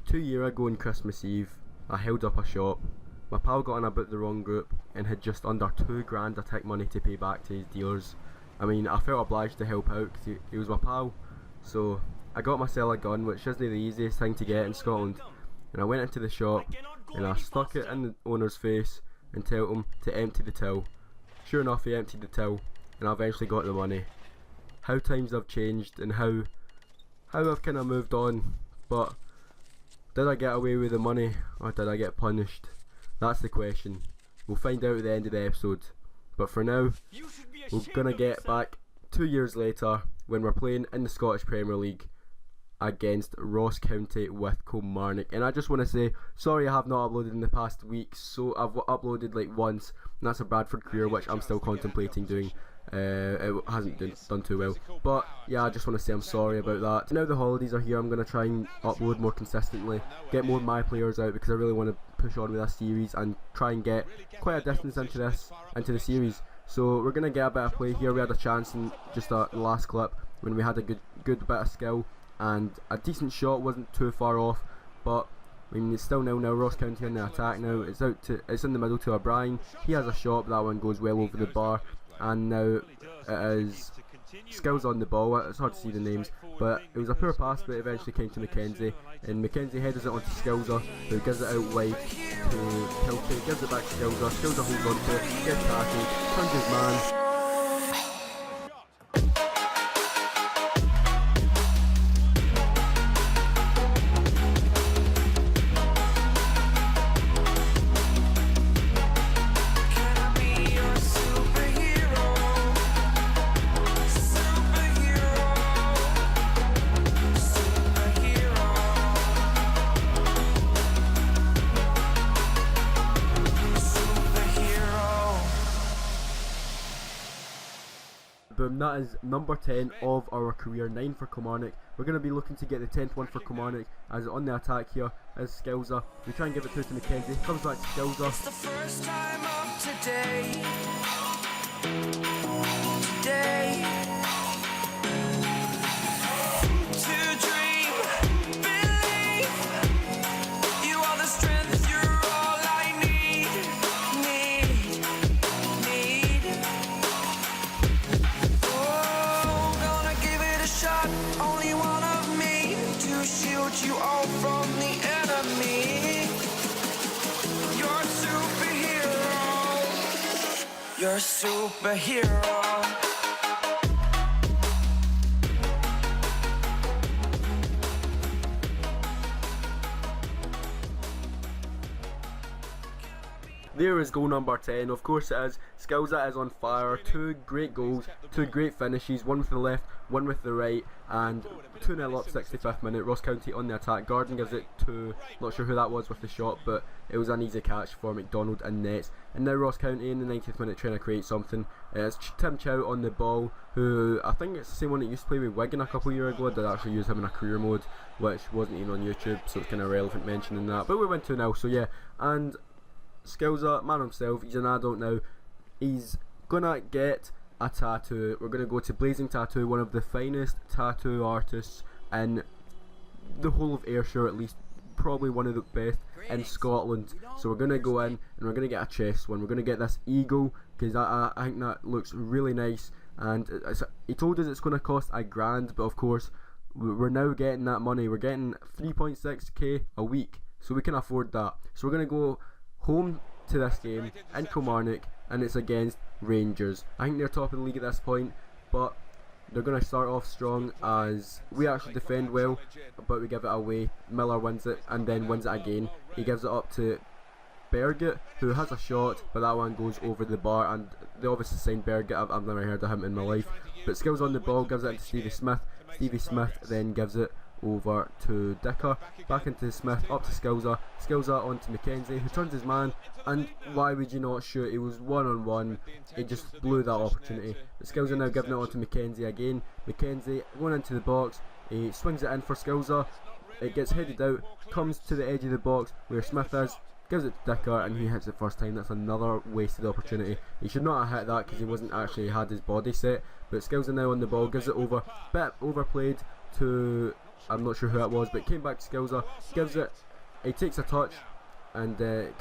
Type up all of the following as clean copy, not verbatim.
2 years ago on Christmas Eve, I held up a shop. My pal got in about the wrong group and had just under £2 of tech money to pay back to his dealers. I mean, I felt obliged to help out because he was my pal. So I got myself a gun, which isn't the easiest thing to get in Scotland. And I went into the shop and I stuck it in the owner's face and told him to empty the till. Sure enough, he emptied the till and I eventually got the money. How times have changed and how I've kind of moved on, but did I get away with the money or did I get punished? That's the question. We'll find out at the end of the episode. But for now, we're gonna get back 2 years later when we're playing in the Scottish Premier League against Ross County with Kilmarnock. And I just want to say, sorry I have not uploaded in the past week, so I've uploaded like once, and that's a Bradford career which I'm still contemplating doing. It hasn't done too well, but yeah, I just want to say I'm sorry about that. Now the holidays are here, I'm going to try and upload more consistently, get more of my players out because I really want to push on with this series and try and get quite a distance into the series. So we're going to get a bit of play here. We had a chance in just the last clip when we had a good bit of skill and a decent shot, wasn't too far off, but I mean it's still 0-0. Ross County in the attack now. It's in the middle to O'Brien. He has a shot, but that one goes well over the bar. And now it is Skills on the ball. It's hard to see the names, but it was a poor pass, but it eventually came to Mackenzie, and Mackenzie headers it onto Skilser, who gives it out wide to Kilty, gives it back to Skilser. Skilser holds on to it, gets tackled, turns his man. Boom, that is number 10 of our career, 9 for Kilmarnock. We're going to be looking to get the 10th one for Kilmarnock, as on the attack here is Skilser. We try and give it through to Mackenzie, comes back to Skilser. It's the first time of today. To dream, believe, you are the strength, you're all I need. Oh, gonna give it a shot, only one of me, to shield you all from the enemy. You're a superhero. You're a superhero. There is goal number 10, of course it is. Skilser is on fire, 2 great goals, 2 great finishes, one with the left, one with the right, and 2-0 up 65th minute. Ross County on the attack. Garden gives it to, not sure who that was with the shot, but it was an easy catch for McDonald and nets. And now Ross County in the 90th minute trying to create something. It's Tim Chow on the ball, who I think it's the same one that used to play with Wigan a couple of years ago. I did actually use him in a career mode, which wasn't even on YouTube, so it's kind of relevant mentioning that. But we went 2-0, so yeah. And Skilser, man himself, he's an adult now. He's gonna get a tattoo. We're gonna go to Blazing Tattoo, one of the finest tattoo artists in the whole of Ayrshire, at least probably one of the best in Scotland. So we're gonna go in and we're gonna get a chest one. We're gonna get this eagle because I think that looks really nice. And he told us it's gonna cost £1,000, but of course we're now getting that money. We're getting 3.6k a week, so we can afford that. So we're gonna go home to this game in Kilmarnock, and it's against Rangers. I think they're top of the league at this point, but they're going to start off strong as we actually defend well, but we give it away. Miller wins it and then wins it again. He gives it up to Bergett, who has a shot, but that one goes over the bar, and they obviously signed Bergett. I've never heard of him in my life, but Skills on the ball, gives it to Stevie Smith. Stevie Smith then gives it over to Dicker, back into Smith, up to Skilser, Skilser onto Mackenzie, who turns his man, and why would you not shoot? He was 1-on-1, he just blew that opportunity. But Skilser now giving it on to Mackenzie again. Mackenzie going into the box, he swings it in for Skilser, it gets headed out, comes to the edge of the box where Smith is, gives it to Dicker, and he hits it first time. That's another wasted opportunity. He should not have hit that because he wasn't actually had his body set. But Skills are now on the ball, gives it over, bit overplayed to I'm not sure who it was, but it came back to Skilza, gives it, he takes a touch, and it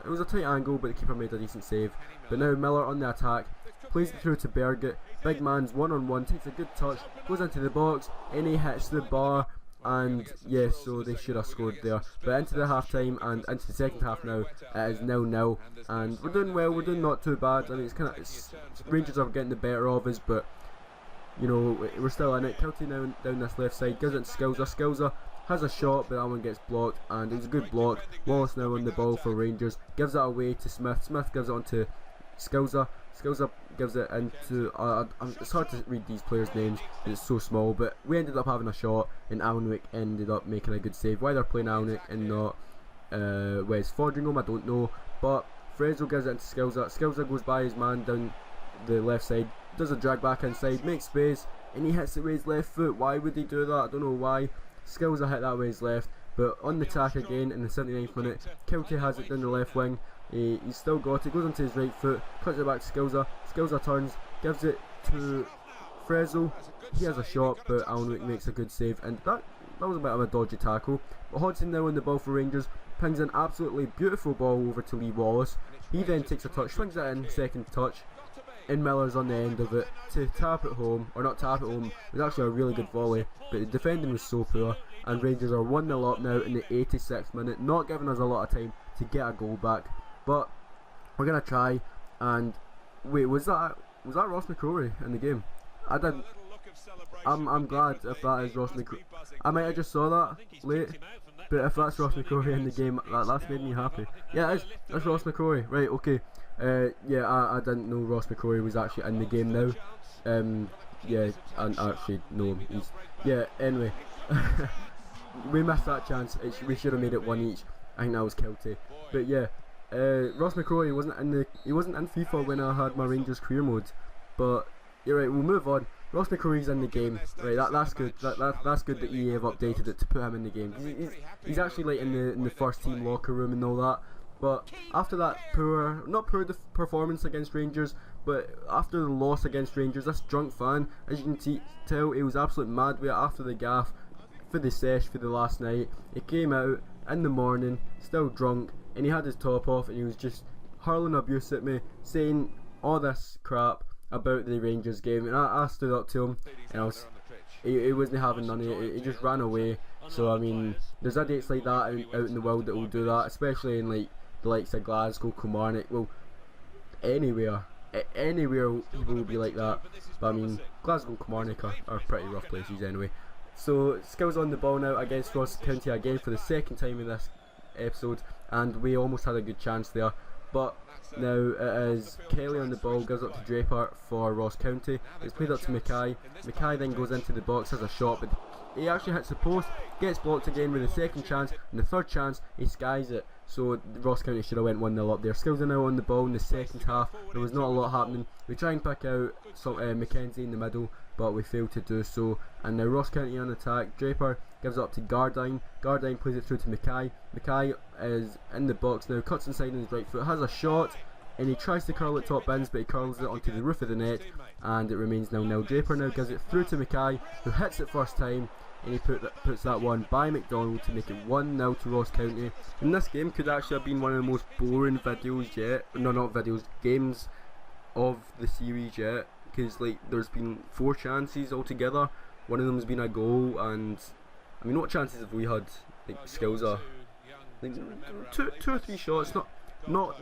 was a tight angle, but the keeper made a decent save. But now Miller on the attack, plays it through to Berget, big man's one-on-one, takes a good touch, goes into the box, and he hits the bar, and yeah, so they should have scored there. But into the half time and into the second half now, it is 0-0, and we're doing well, we're doing not too bad. I mean, Rangers are getting the better of us, but you know, we're still in it. Kelty now down this left side, gives it to Skilza. Skilza has a shot, but that one gets blocked, and it was a good block. Wallace now on the ball for Rangers, gives it away to Smith. Smith gives it on to Skilza. Skilza gives it into, it's hard to read these players' names, it's so small, but we ended up having a shot, and Alnwick ended up making a good save. Why they're playing Alnwick and not Wes Fodringham, I don't know, but Frezzo gives it into Skilza. Skilza goes by his man down the left side, does a drag back inside, makes space, and he hits it with his left foot. Why would he do that? I don't know why. Skilza hit that with his left, but on the attack again in the 79th minute, Kelty has it down the left wing. He's still got it, goes onto his right foot, cuts it back to Skilza. Skilza turns, gives it to Frezzo. He has a shot, but Alnwick makes a good save, and that was a bit of a dodgy tackle. But Hodgson now on the ball for Rangers, pings an absolutely beautiful ball over to Lee Wallace. He then takes a touch, swings it in, second touch, and Miller's on the end of it to tap it home, or not tap it home. It was actually a really good volley, but the defending was so poor, and Rangers are 1-0 up now in the 86th minute, not giving us a lot of time to get a goal back. But we're gonna try. And wait, was that Ross McCrory in the game? I didn't. I'm glad if that is Ross McCrory. I might have just saw that late, but if that's Ross McCrory in the game, that's made me happy. Yeah, that's Ross McCrory. Right, okay. Yeah, I didn't know Ross McCrory was actually in the game now. Yeah, and actually no, yeah. Anyway, we missed that chance. We should have made it one each. I think that was Kelty. But yeah. Ross McCrory wasn't in FIFA when I had my Rangers career mode, but you're right. We'll move on. Ross McCrory's in the game, right? That's good. That's good that EA have updated it to put him in the game. He's actually like in the first team locker room and all that. But after that not poor performance against Rangers, but after the loss against Rangers, this drunk fan, as you can tell, he was absolute mad with it after the gaff for the sesh for the last night. He came out in the morning, still drunk, and he had his top off, and he was just hurling abuse at me, saying all this crap about the Rangers game, and I stood up to him, and he wasn't having none of it. He just ran away. So I mean, there's idiots like that out in the world that will do that, especially in like the likes of Glasgow, Kilmarnock, well, anywhere people will be like that. But I mean, Glasgow and Kilmarnock are pretty rough places anyway. So Skills on the ball now against Ross County again for the second time in this episode, and we almost had a good chance there, but now it is Kelly on the ball, gives up to Draper for Ross County. It's played up to Mackay. Mackay then goes into the box, has a shot, but he actually hits the post, gets blocked again with the second chance, and the third chance he skies it. So Ross County should have went 1-0 up there. Skills are now on the ball in the second half. There was not a lot happening. We try and pick out Mackenzie in the middle, but we failed to do so. And now Ross County on attack. Draper gives it up to Gardine. Gardine plays it through to Mackay. Mackay is in the box now, cuts inside on his right foot, has a shot, and he tries to curl it top bins, but he curls it onto the roof of the net, and it remains 0-0. Draper now gives it through to Mackay, who hits it first time, and he puts that one by McDonald to make it 1-0 to Ross County. And this game could actually have been one of the most boring videos yet, no, not videos, games of the series yet, because like there's been 4 chances altogether. One of them has been a goal, and I mean, what chances have we had? Like Skills are like two or three shots, not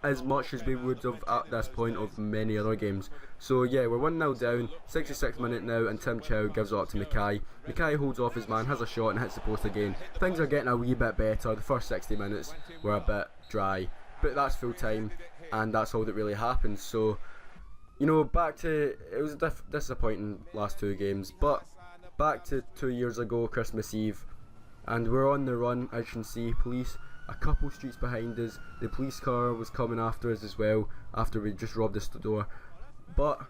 as much as we would have at this point of many other games. So yeah, we're 1-0 down, 66th minute now, and Tim Chow gives it up to Mackay. Mackay holds off his man, has a shot, and hits the post again. Things are getting a wee bit better. The first 60 minutes were a bit dry, but that's full time, and that's all that really happened. So, you know, back to, it was a disappointing last 2 games, but back to 2 years ago, Christmas Eve, and we're on the run. As you can see, police a couple streets behind us. The police car was coming after us as well, after we just robbed the store. But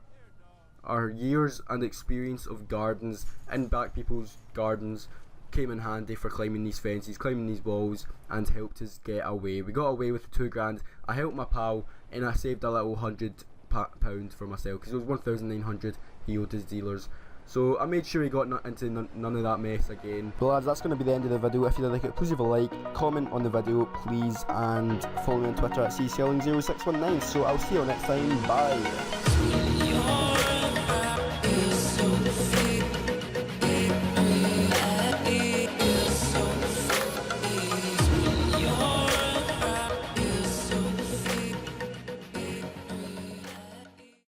our years and experience of gardens and back people's gardens came in handy for climbing these fences, climbing these walls, and helped us get away. We got away with the £2 I helped my pal, and I saved a little £100 for myself, because it was 1,900 he owed his dealers. So I made sure he got into none of that mess again. But lads, that's going to be the end of the video. If you like it, please leave a like, comment on the video please, and follow me on Twitter at ccelling0619. So I'll see you all next time, bye.